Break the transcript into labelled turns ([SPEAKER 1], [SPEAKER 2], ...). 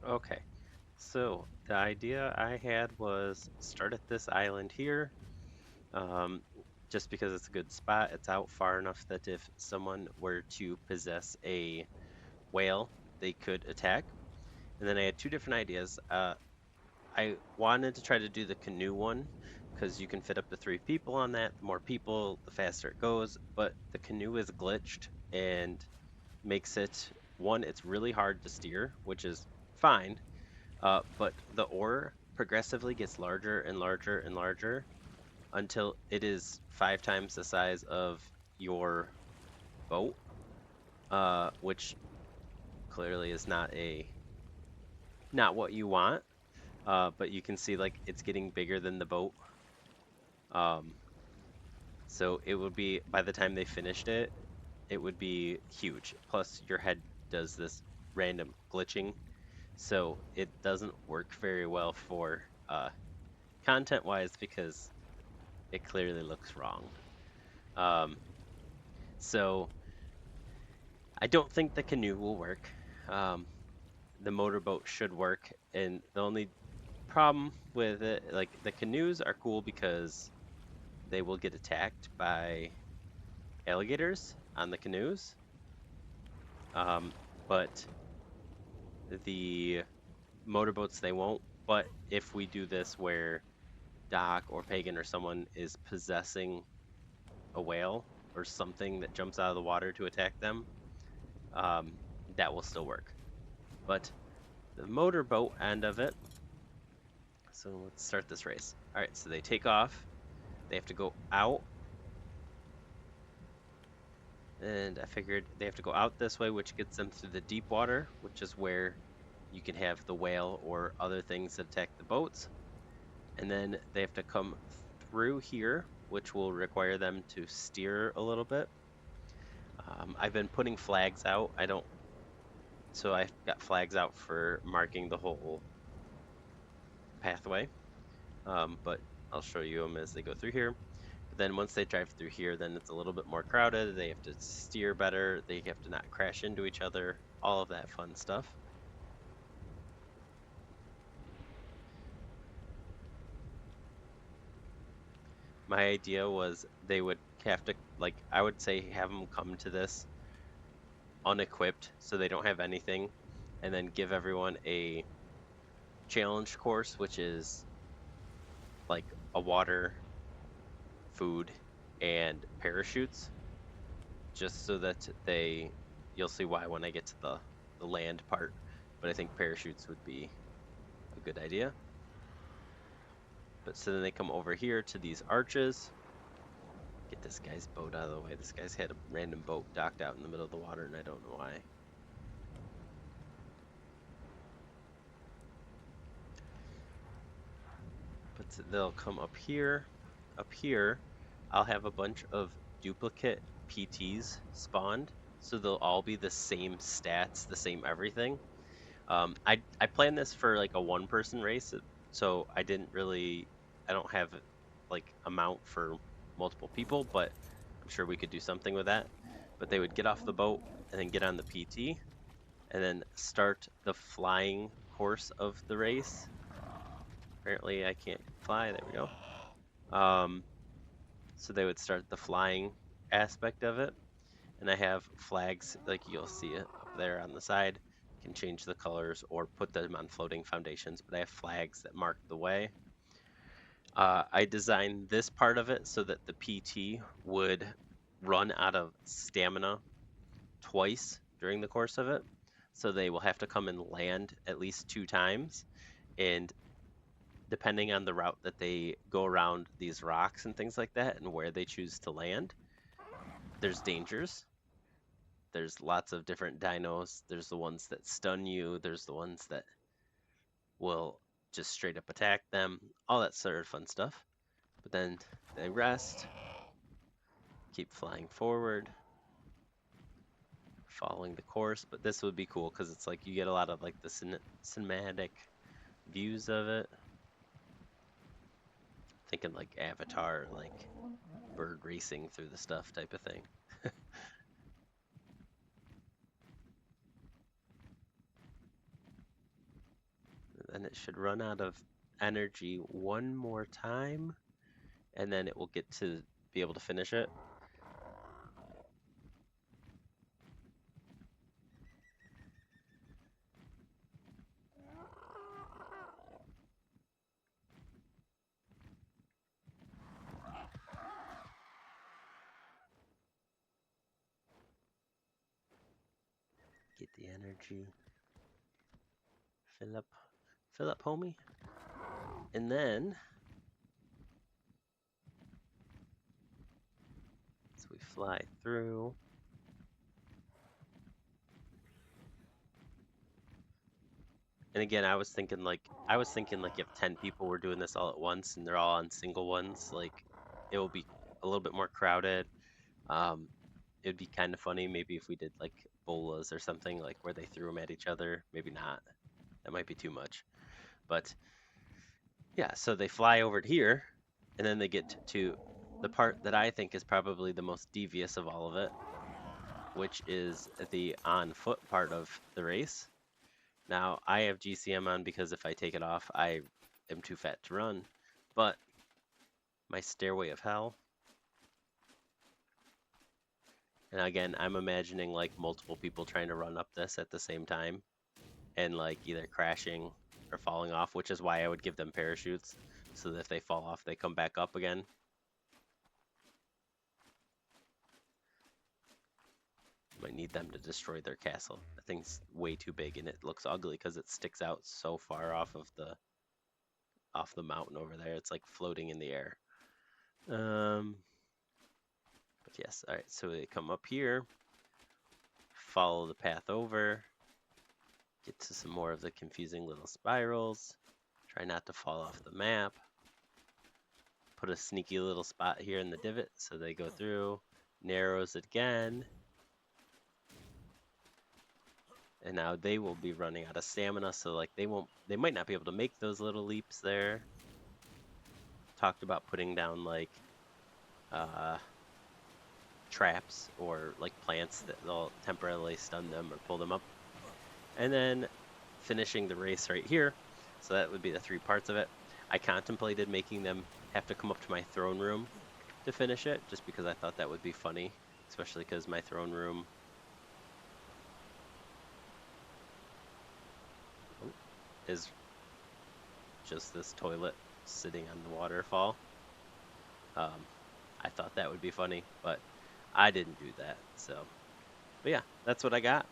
[SPEAKER 1] Okay. So the idea I had was start at this island here, um, just because it's a good spot. It's out far enough that if someone were to possess a whale, they could attack. And then I had two different ideas. I wanted to try to do the canoe one because you can fit up to three people on that. The more people, the faster it goes. But the canoe is glitched and makes it one, it's really hard to steer, which is fine. But the ore progressively gets larger and larger and larger until it is 5 times the size of your boat, which clearly is not what you want. But you can see like it's getting bigger than the boat. Um, so it would be by the time they finished it, it would be huge. Plus, your head does this random glitching, so it doesn't work very well for content-wise because it clearly looks wrong. Um, so I don't think the canoe will work. Um, the motorboat should work, and the only problem with it, like the canoes are cool because they will get attacked by alligators on the canoes. But the motorboats they won't. But if we do this where Doc or Pagan or someone is possessing a whale or something that jumps out of the water to attack them, um, that will still work. But the motorboat end of it, so let's start this race. All right, so they take off. They have to go out, and I figured they have to go out this way, which gets them through the deep water, which is where you can have the whale or other things that attack the boats. And then they have to come through here, which will require them to steer a little bit. I've been putting flags out. I don't, so I've got flags out for marking the whole pathway. But I'll show you them as they go through here. But then once they drive through here, then it's a little bit more crowded. They have to steer better. They have to not crash into each other. All of that fun stuff. My idea was they would have to, like, I would say have them come to this unequipped so they don't have anything, and then give everyone a challenge course, which is like a water, food, and parachutes, just so that you'll see why when I get to the land part, but I think parachutes would be a good idea. But so then they come over here to these arches. Get this guy's boat out of the way. This guy's had a random boat docked out in the middle of the water, and I don't know why. But they'll come up here. Up here, I'll have a bunch of duplicate PTs spawned, so they'll all be the same stats, the same everything. I planned this for like a one-person race, so I don't have like amount for multiple people, but I'm sure we could do something with that. But they would get off the boat and then get on the PT and then start the flying course of the race. Apparently, I can't fly. There we go. So they would start the flying aspect of it. And I have flags, like you'll see it up there on the side. You can change the colors or put them on floating foundations, but I have flags that mark the way. I designed this part of it so that the PT would run out of stamina twice during the course of it. So they will have to come and land at least 2 times. And depending on the route that they go around these rocks and things like that and where they choose to land, there's dangers. There's lots of different dinos. There's the ones that stun you. There's the ones that will just straight up attack them. All that sort of fun stuff. But then they rest, keep flying forward, following the course. But this would be cool because it's like you get a lot of like the cinematic views of it. Thinking like Avatar, like bird racing through the stuff type of thing. it should run out of energy one more time, and then it will get to be able to finish it. Get the energy. Fill up, homie. And then, as we fly through, and again, I was thinking like if 10 people were doing this all at once and they're all on single ones, like it will be a little bit more crowded. It would be kind of funny maybe if we did like bolas or something like where they threw them at each other. Maybe not. That might be too much. But yeah, so they fly over to here, and then they get to the part that I think is probably the most devious of all of it, which is the on foot part of the race. Now, I have GCM on because if I take it off, I am too fat to run. But my Stairway of Hell, and again, I'm imagining like multiple people trying to run up this at the same time and like either crashing or falling off, which is why I would give them parachutes so that if they fall off, they come back up again. Might need them to destroy their castle. The thing's way too big and it looks ugly because it sticks out so far off the mountain over there. It's like floating in the air. But yes, all right. So they come up here, follow the path over, get to some more of the confusing little spirals. Try not to fall off the map. Put a sneaky little spot here in the divot so they go through. Narrows it again. And now they will be running out of stamina, so like they might not be able to make those little leaps there. Talked about putting down like traps or like plants that they'll temporarily stun them or pull them up. And then finishing the race right here. So that would be the 3 parts of it. I contemplated making them have to come up to my throne room to finish it, just because I thought that would be funny, especially because my throne room is just this toilet sitting on the waterfall. I thought that would be funny, but I didn't do that. So, but yeah, that's what I got.